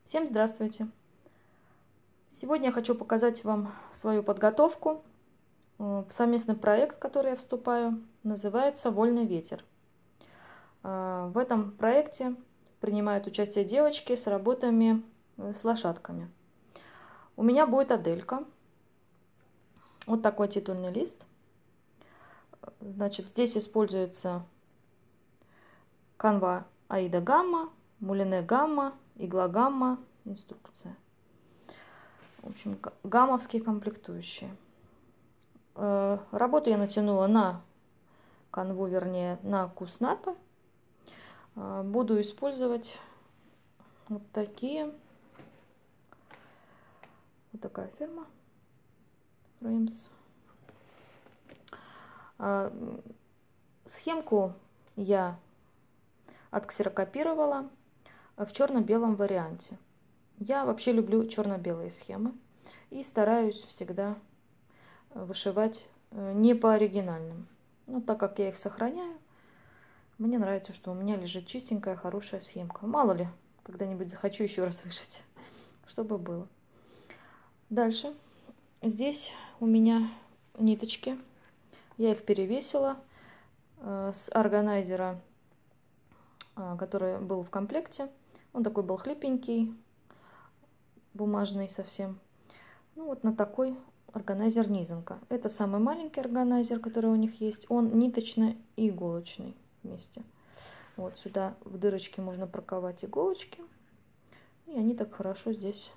Всем здравствуйте! Сегодня я хочу показать вам свою подготовку. В совместный проект, в который я вступаю, называется «Вольный ветер». В этом проекте принимают участие девочки с работами с лошадками. У меня будет Аделька. Вот такой титульный лист. Значит, здесь используется канва Аида Гамма, Мулине Гамма, Игла Гамма, инструкция. В общем, гаммовские комплектующие. Работу я натянула на канву, вернее, на куснапы. Буду использовать вот такие. Вот такая фирма. Фреймс. Схемку я отксерокопировала в черно-белом варианте. Я вообще люблю черно-белые схемы и стараюсь всегда вышивать не по оригинальным. Но так как я их сохраняю, мне нравится, что у меня лежит чистенькая, хорошая схемка. Мало ли, когда-нибудь захочу еще раз вышить, чтобы было. Дальше. Здесь у меня ниточки. Я их перевесила с органайзера, который был в комплекте. Он такой был хлипенький, бумажный совсем. Ну вот на такой органайзер низанка. Это самый маленький органайзер, который у них есть. Он ниточный и иголочный вместе. Вот сюда в дырочки можно проковать иголочки. И они так хорошо здесь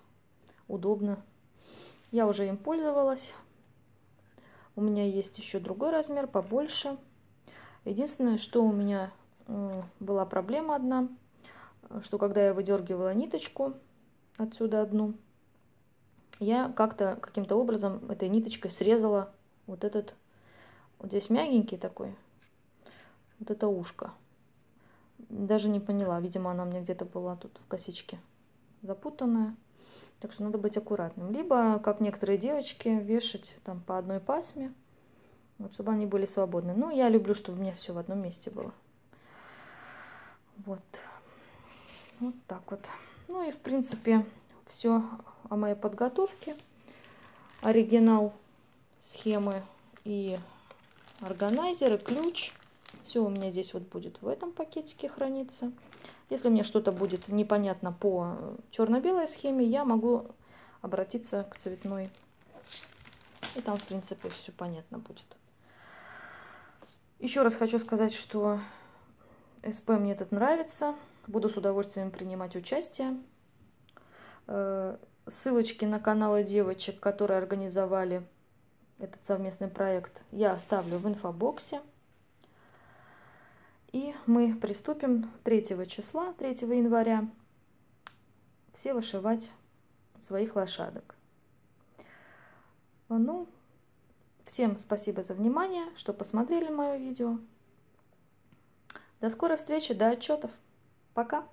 удобно. Я уже им пользовалась. У меня есть еще другой размер, побольше. Единственное, что у меня была проблема одна, что когда я выдергивала ниточку отсюда одну, я как-то каким-то образом этой ниточкой срезала вот этот, вот здесь мягенький такой, вот это ушко. Даже не поняла, видимо, она мне где-то была тут в косичке запутанная. Так что надо быть аккуратным. Либо, как некоторые девочки, вешать там по одной пасме, вот, чтобы они были свободны. Но я люблю, чтобы у меня все в одном месте было. Вот. Вот так вот. Ну и, в принципе, все о моей подготовке. Оригинал схемы и органайзер, и ключ. Все у меня здесь вот будет в этом пакетике храниться. Если мне что-то будет непонятно по черно-белой схеме, я могу обратиться к цветной. И там, в принципе, все понятно будет. Еще раз хочу сказать, что СП мне этот нравится. Буду с удовольствием принимать участие. Ссылочки на каналы девочек, которые организовали этот совместный проект, я оставлю в инфобоксе. И мы приступим 3 числа, 3 января, все вышивать своих лошадок. Ну, всем спасибо за внимание, что посмотрели мое видео. До скорой встречи, до отчетов. Пока!